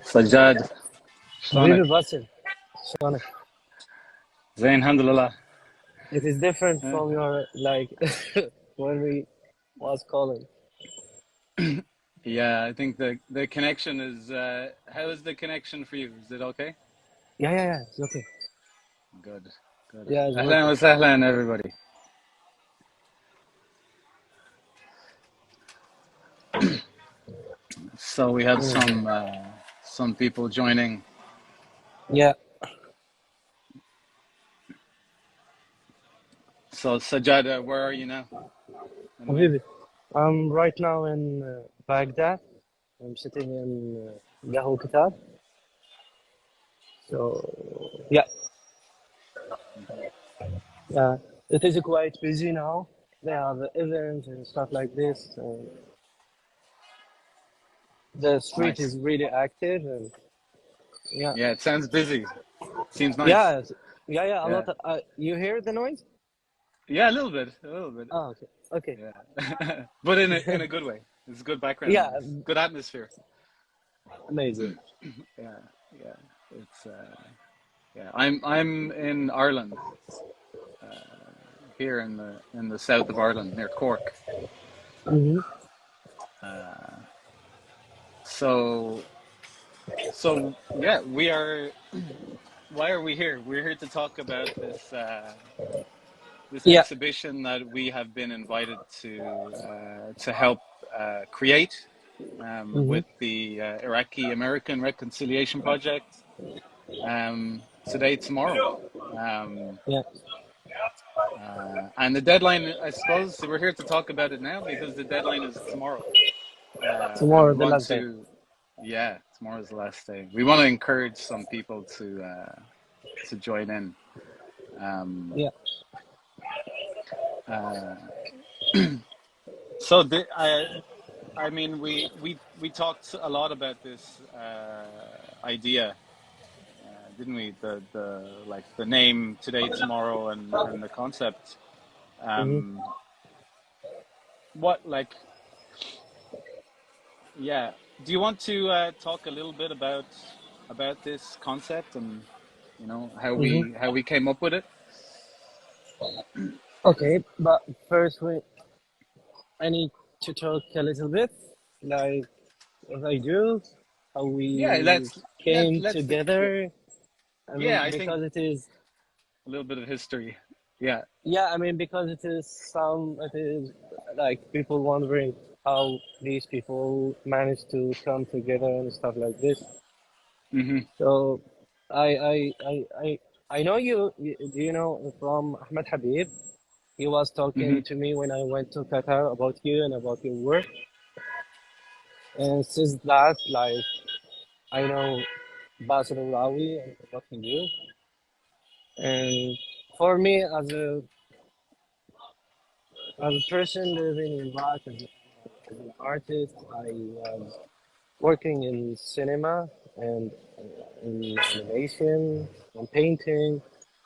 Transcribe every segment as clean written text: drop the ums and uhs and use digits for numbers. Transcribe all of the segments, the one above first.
Sajjad, شلونك؟ حبيبي باسل شلونك؟ زين الحمد لله. It is different Uh, from your like when we was calling. yeah, I think the connection is. How is the connection for you? Is it okay? Yeah, it's okay. Good, good. Yeah, it's أهلا working. وسهلا everybody. So we have Mm. some people joining. Yeah, So Sajjad, where are you now? Anyway, حبيبي. I'm right now in Baghdad. I'm sitting in Gaho Kitab. So yeah, yeah. It is quite busy now. They have events and stuff like this. And the street nice. is really active and yeah, Yeah, it sounds busy. Seems nice. yeah, yeah. A Yeah, lot of you hear the noise? yeah, a little bit, a little bit. Oh, okay. Yeah, but in a good way. It's good background Yeah, noise, good atmosphere. amazing. Yeah, yeah. It's yeah. I'm in Ireland, here in the south of Ireland near Cork. Hmm. Uh, so so yeah, we are. Why are we here? We're here to talk about this Yeah. exhibition that we have been invited to help create Hmm. with the Iraqi American Reconciliation Project. Today, tomorrow. Um, Yeah. and the deadline, I suppose, we're here to talk about it now because the deadline is tomorrow. And we Tomorrow, the want last day. to, yeah, tomorrow's the last day. We want to encourage some people to join in. Um, Yeah. uh, so I mean, we talked a lot about this idea, didn't we? The like the name today, tomorrow, and the concept. Hmm. Um, what like yeah? Do you want to talk a little bit about this concept and Hmm. how we came up with it? Okay, but first I need to talk a little bit, like as I do, how Yeah, we came let's together. I yeah. mean, I think because it is, a little bit of history. Yeah. yeah, I mean, because it is like people wondering how these people managed to come together and stuff like this. Hmm. So I I I I I know do you know from Ahmed Habib? He was Hmm. talking to me when I went to Qatar about you and about your work. And since that, like I know Basil Al-Rawi and what he do. And for me as a person living in Iraq as an artist, I was working in cinema and in animation and painting,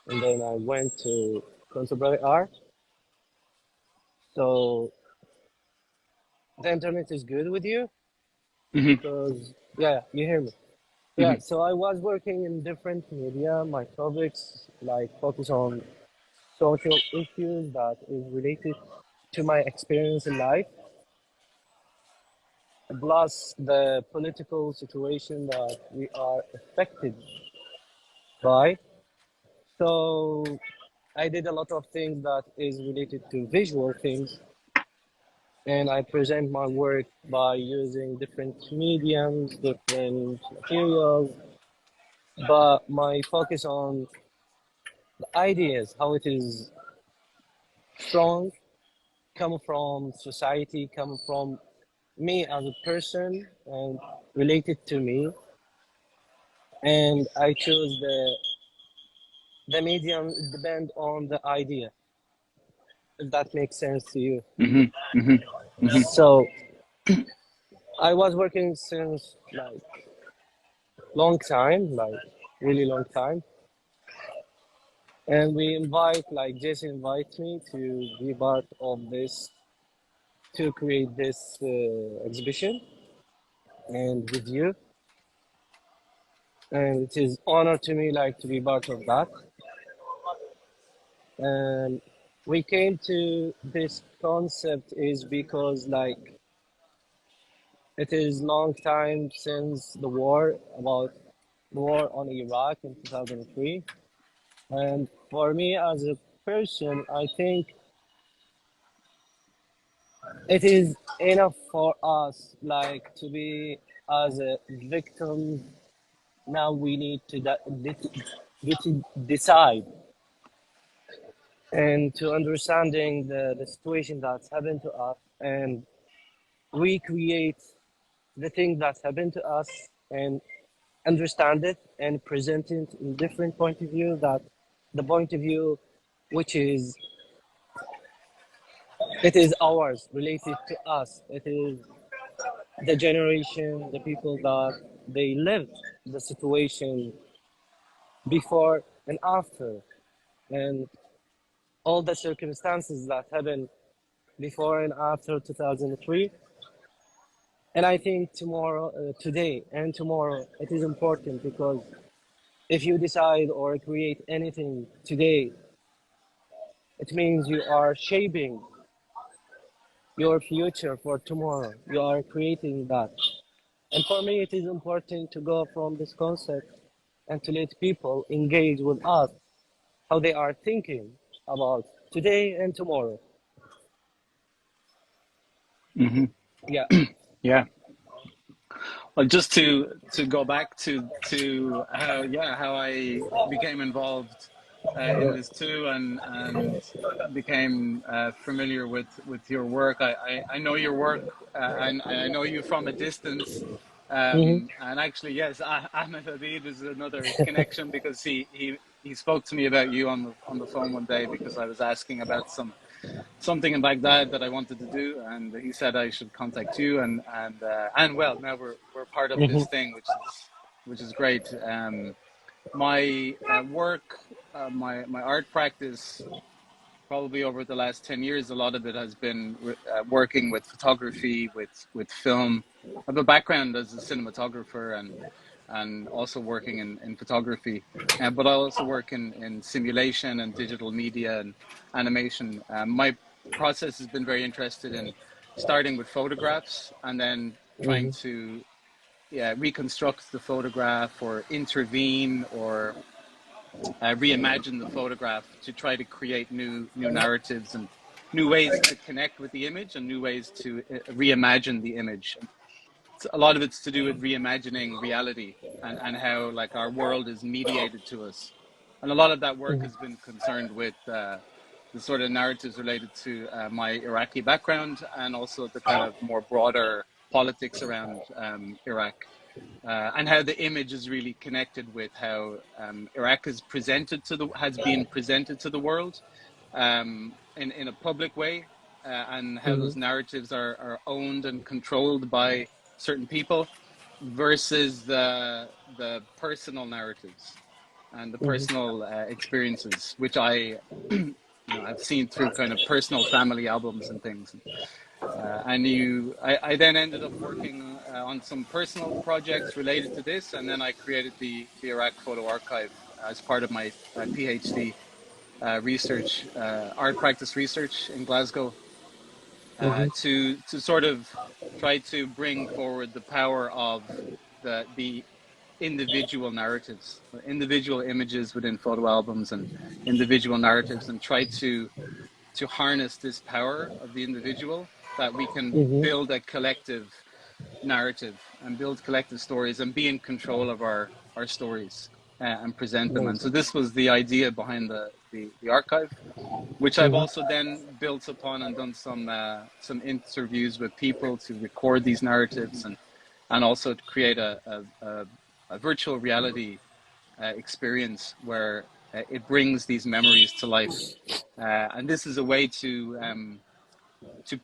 and then I went to contemporary art. So the internet is good with you Hmm. because yeah, you hear me. Yeah, Hmm. so I was working in different media. My topics like focus on social issues that is related to my experience in life, plus the political situation that we are affected by. So I did a lot of things that is related to visual things, and I present my work by using different mediums, different materials, but my focus on the ideas, how it is strong, come from society, come from me as a person and related to me. And I chose the medium depend on the idea, if that makes sense to you. Hmm. Hmm. Hmm. So I was working since like long time, like really long time. And we invite, like Jason invites me to be part of this, to create this exhibition and with you. and it is honor to me like to be part of that. And we came to this concept is because like it is long time since the war about the war on Iraq in 2003. And for me as a person, I think it is enough for us like to be as a victim. Now we need to decide and to understanding the situation that's happened to us and recreate the thing that's happened to us and understand it and present it in different point of view that the point of view which is it is ours related to us, it is the generation, the people that they lived the situation before and after, and all the circumstances that happened before and after 2003. And I think tomorrow, today and tomorrow, it is important because if you decide or create anything today, it means you are shaping your future for tomorrow. You are creating that. And for me, it is important to go from this concept and to let people engage with us, how they are thinking about today and tomorrow. Hmm. Yeah. Yeah. Well, just to go back to how I became involved in Yeah. this too, and became familiar with your work. I know your work, and I know you from a distance. Hmm. And actually, yes, Ahmed Habib is another connection because he spoke to me about you on the phone one day because I was asking about something in Baghdad that I wanted to do, and he said I should contact you, and well, now we're part of Hmm. this thing, which is great. My work, my art practice, probably over the last 10 years, a lot of it has been working with photography, with film. I have a background as a cinematographer and also working in photography. But I also work in simulation and digital media and animation. My process has been very interested in starting with photographs and then trying Hmm. to, yeah, reconstruct the photograph or intervene or reimagine the photograph to try to create new narratives and new ways to connect with the image and new ways to reimagine the image. A lot of it's to do with reimagining reality and how like our world is mediated to us, and a lot of that work has been concerned with the sort of narratives related to my Iraqi background and also the kind of more broader politics around Iraq, and how the image is really connected with how Iraq is has been presented to the world in a public way, and how Hmm. those narratives are owned and controlled by certain people versus the personal narratives and the Hmm. personal experiences, which I I've seen through kind of personal family albums and things. I then ended up working on some personal projects related to this, and then I created the Iraq Photo Archive as part of my PhD research, art practice research in Glasgow, Hmm. to sort of try to bring forward the power of the individual narratives, individual images within photo albums and individual narratives, and try to harness this power of the individual that we can Hmm. build a collective narrative and build collective stories and be in control of our stories and present them. And so this was the idea behind the archive, which I've Hmm. also then built upon and done some interviews with people to record these narratives and also to create a virtual reality experience where it brings these memories to life. And this is a way to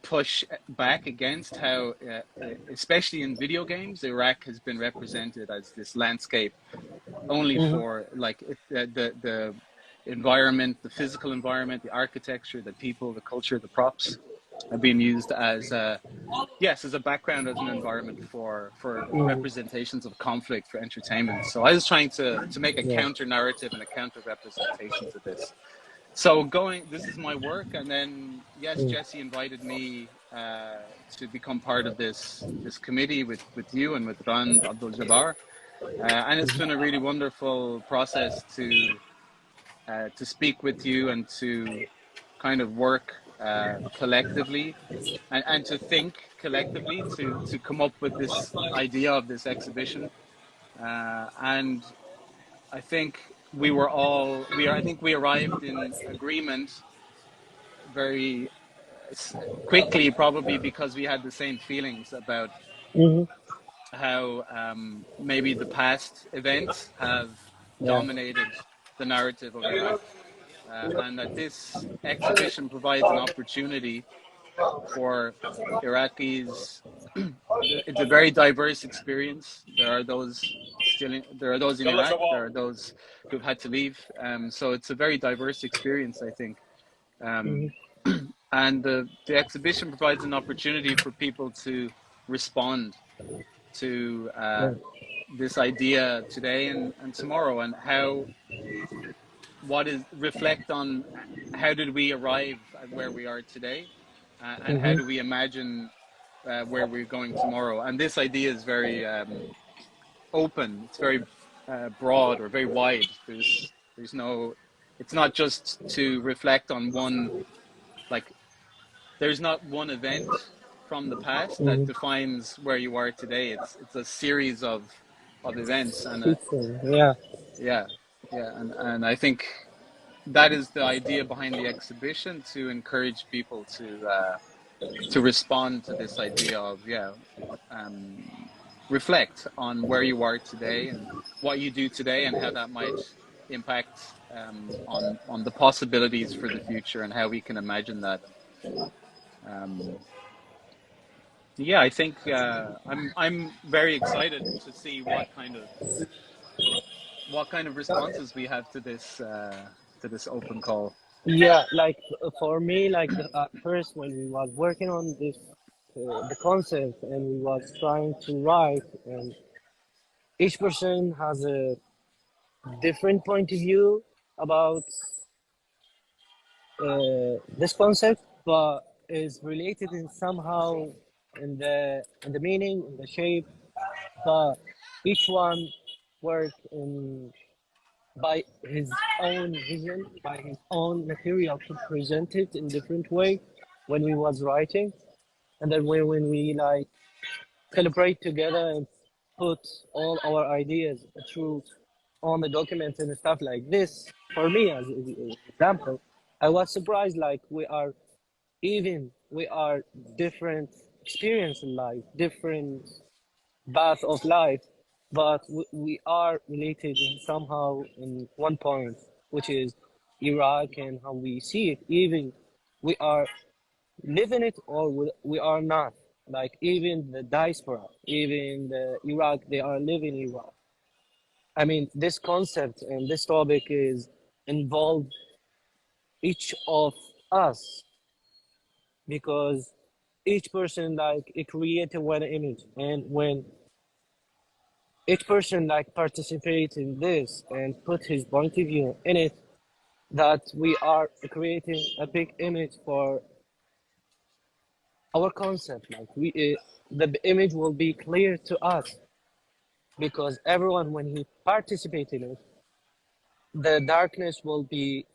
push back against how, especially in video games, Iraq has been represented as this landscape only Hmm. for like the environment, the physical environment, the architecture, the people, the culture, the props. being used as yes, as a background, as an environment for Mm, representations of conflict for entertainment. So I was trying to make a yeah. counter narrative and a counter representation to this. So this is my work, and then yes, Mm, Jesse invited me to become part of this committee with you and with Rand Abdul Jabbar, and it's been a really wonderful process to speak with you and to kind of work collectively and to think collectively to come up with this idea of this exhibition. And I think I think we arrived in agreement very quickly, probably because we had the same feelings about hmm how maybe the past events have Yeah. dominated the narrative of Iraq, and that this exhibition provides an opportunity for Iraqis. It's a very diverse experience. There are those in Iraq. There are those who've had to leave. So it's a very diverse experience, I think. hmm Um, and the exhibition provides an opportunity for people to respond to Yeah. this idea today and tomorrow, and reflect on how did we arrive at where we are today, and how hmm do we imagine where we're going tomorrow. And this idea is very open. It's very broad or very wide. There's no. It's not just to reflect on one, like there's not one event from the past that hmm defines where you are today. It's a series of events, and Yeah. yeah, yeah, and I think that is the idea behind the exhibition, to encourage people to respond to this idea of um, reflect on where you are today and what you do today, and how that might impact on the possibilities for the future and how we can imagine that. Um, yeah, I think I'm very excited to see what kind of responses we have to this open call. Yeah, like for me, like at first when we was working on this, the concept, and we was trying to write, and each person has a different point of view about this concept, but is related in somehow in the meaning, in the shape, but each one work in by his own vision, by his own material to present it in different way when we was writing, and then when we like collaborate together and put all our ideas through on the documents and stuff like this. For me, as an example, I was surprised like we are different experience in life, different path of life, but we are related in somehow in one point, which is Iraq and how we see it. Even we are living it or we are not. Like even the diaspora, even the Iraq, they are living Iraq. I mean, this concept and this topic is involved each of us because each person like it created one image, and when each person like participate in this and put his point of view in it, that we are creating a big image for our concept. Like the image will be clear to us because everyone when he participates in it, the darkness will be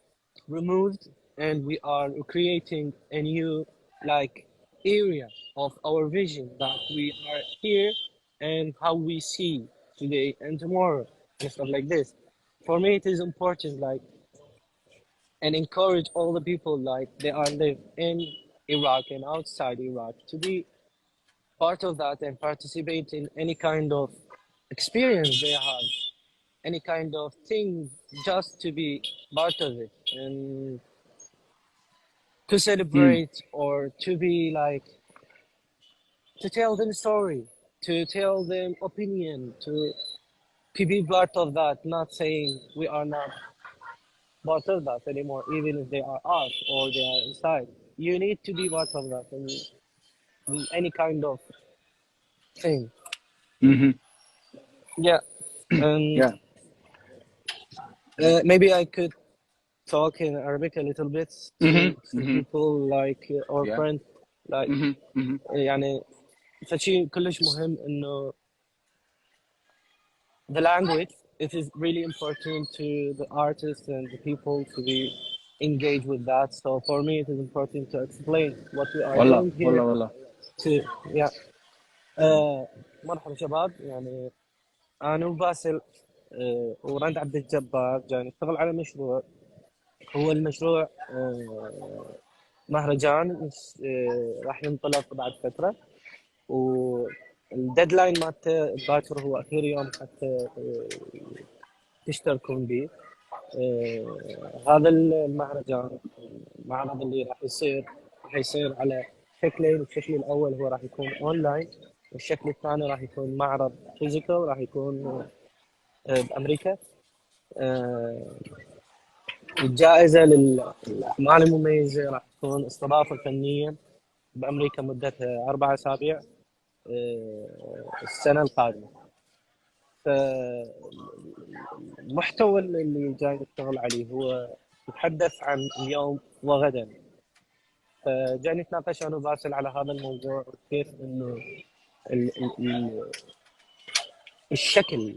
removed, and we are creating a new like area of our vision that we are here and how we see today and tomorrow and stuff like this. For me it is important like and encourage all the people like they are live in Iraq and outside Iraq to be part of that and participate in any kind of experience they have, any kind of thing, just to be part of it and to Mm. celebrate or to be like to tell them story, to tell them opinion, to be part of that, not saying we are not part of that anymore, even if they are us or they are inside. you need to be part of that in any kind of thing. Hmm. Yeah, and Yeah. maybe I could talk in Arabic a little bit Hmm. to Hmm. people like our Yeah. friend, like Hmm. Hmm. يعني فشي كلش مهم إنه the language, it is really important to the artists and the people to be engaged with that. So for me, it is important to explain what we are والله doing والله here. والله. To yeah, مرحبا شباب. يعني أنا وباسل ورند عبد الجبار جاي نشتغل على مشروع. هو المشروع مهرجان راح ينطلق بعد فترة، والديدلاين مالته باكر هو آخر يوم حتى تشتركون به. هذا المهرجان، المعرض اللي راح يصير على شكلين. الشكل الأول هو راح يكون أونلاين، والشكل الثاني راح يكون معرض فيزيكال، راح يكون بأمريكا. الجائزة للأعمال المميزة راح تكون استضافة فنية بأمريكا مدتها 4 أسابيع السنة القادمة. فالمحتوى اللي جاي نشتغل عليه هو يتحدث عن اليوم وغدا. فجاي نتناقش أنا وباسل على هذا الموضوع، وكيف إنه الشكل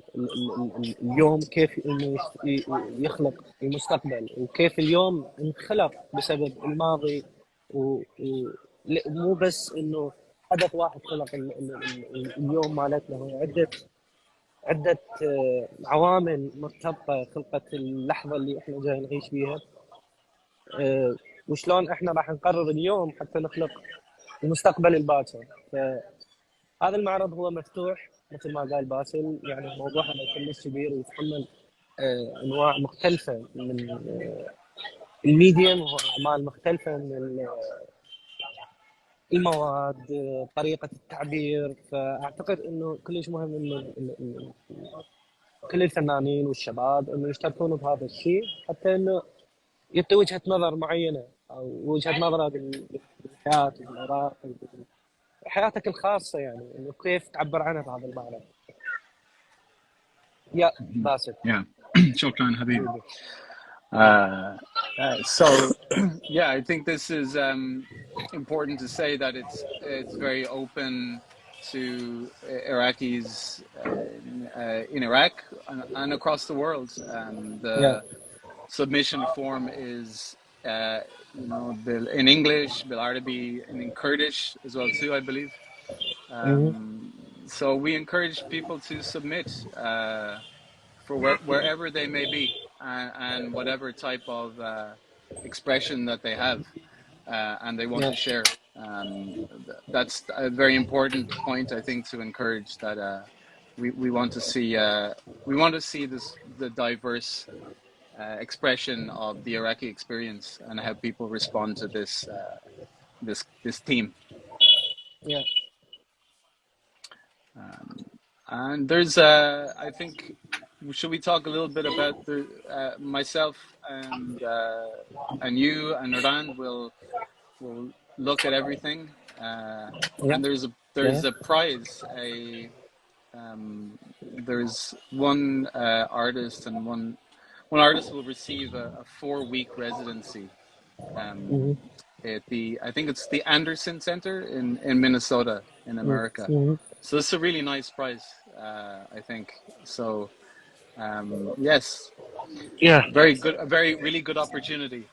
اليوم كيف انه يخلق المستقبل، وكيف اليوم انخلق بسبب الماضي، مو بس انه حدث واحد خلق اليوم مالتنا. هو عدة عوامل مرتبطة خلقت اللحظة اللي احنا جاي نعيش فيها، وشلون احنا راح نقرر اليوم حتى نخلق المستقبل الباكر. هذا المعرض هو مفتوح مثل ما قال باسل، يعني الموضوع هذا كلش كبير ويتحمل انواع مختلفه من الميديم، واعمال مختلفه من المواد، طريقه التعبير. فاعتقد انه كلش مهم انه كل الفنانين والشباب انه يشتركون بهذا الشيء، حتى انه يعطي وجهه نظر معينه او وجهه نظره بالحياه وبالعراق وحياتك الخاصه، يعني انه كيف تعبر عنها بهذا المعرض. يا باسل Yeah. شكرا حبيبي. حبيبي. So yeah, I think this is important to say that it's very open to Iraqis in Iraq and across the world. Yeah. The submission form is in English, بالعربي, and in Kurdish as well too, I believe. So we encourage people to submit for wherever they may be and whatever type of expression that they have and they want Yeah. to share. That's a very important point, I think, to encourage that we want to see the diverse expression of the Iraqi experience and how people respond to this theme. Yeah. And there's I think, should we talk a little bit about the myself and you and Rand will look at everything, Yeah. and there's Yeah. a prize, there's one artist, and one artist will receive a 4-week residency at I think it's the Anderson Center in Minnesota in America. So it's a really nice prize, I think. So yes, Yeah. very good, a really good opportunity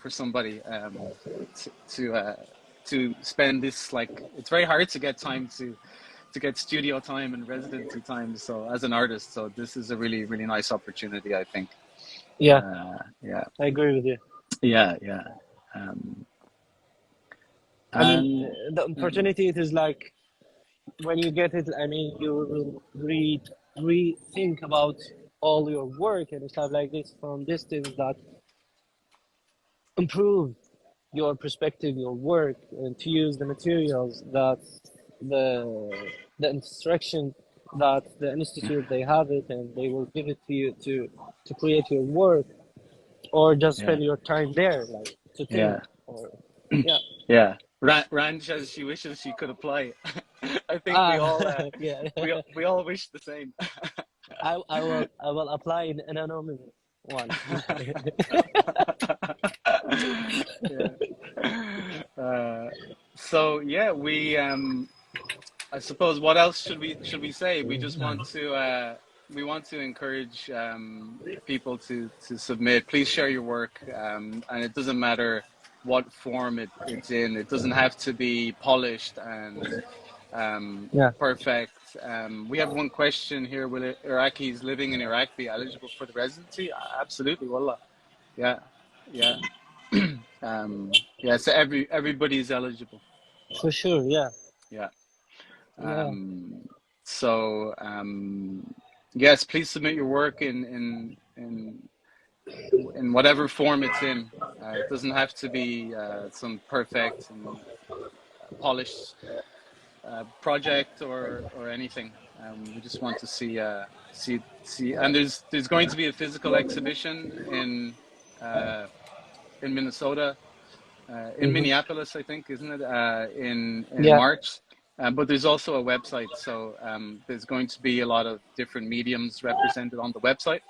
for somebody to spend this, like, it's very hard to get time to get studio time and residency time. So as an artist, so this is a really, really nice opportunity, I think. Yeah. Yeah. I agree with you. Yeah. Yeah. I mean, the opportunity, it is like when you get it, I mean, you will rethink about all your work and stuff like this from distance, that improve your perspective, your work, and to use the materials that the instruction that the institute they have it, and they will give it to you to create your work, or just spend your time there, like to think. Yeah. Or Yeah. Yeah. Rand says she wishes she could apply. I think we all Yeah. we all wish the same. I will apply in an anonymous one. Yeah. So yeah, I suppose what else should we say? We want to encourage people to submit. Please share your work, and it doesn't matter what form it's in. It doesn't have to be polished and Yeah. perfect. We have one question here: will Iraqis living in Iraq be eligible for the residency? Absolutely, wallah. Yeah, yeah, yeah. So everybody's eligible. For sure. Yeah. Yeah. Yeah. Um, so yes, please submit your work in whatever form it's in. It doesn't have to be some perfect and polished project or anything. We just want to see. And there's going to be a physical exhibition in Minnesota. In Hmm. Minneapolis, I think, isn't it? In Yeah. March. But there's also a website, so there's going to be a lot of different mediums represented on the website.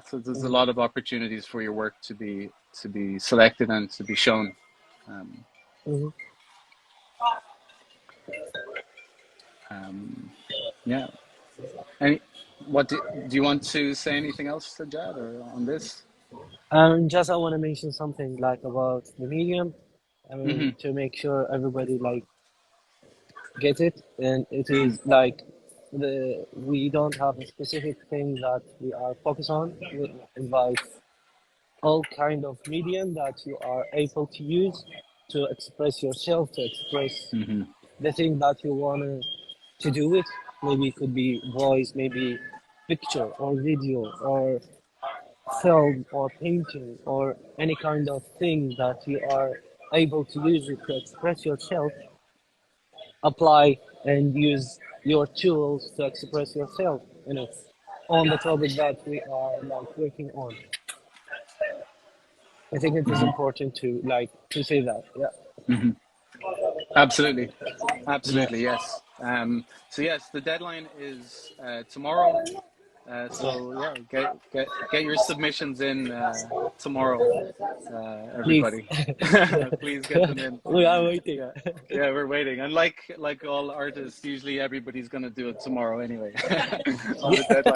So there's a Hmm. lot of opportunities for your work to be selected and to be shown. Um, Hmm. yeah. Any, what do you want to say anything else, Sajjad, or on this? Just I want to mention something like about the medium. I mean, Hmm. to make sure everybody like get it, and it Hmm. is like we don't have a specific thing that we are focused on. We invite all kind of medium that you are able to use to express yourself, to express Hmm. the thing that you want to do it. Maybe it could be voice, maybe picture or video or film or painting or any kind of thing that you are able to use it to express yourself. Apply and use your tools to express yourself, on the topic that we are like working on. I think it is Hmm. important to say that. Yeah. Hmm. Absolutely. Yeah. Absolutely, yes. So yes, the deadline is tomorrow. So yeah, get your submissions in tomorrow, Please. everybody. Please get them in. We are waiting. Yeah, yeah, we're waiting. And like all artists, usually everybody's gonna do it tomorrow anyway, on the deadline.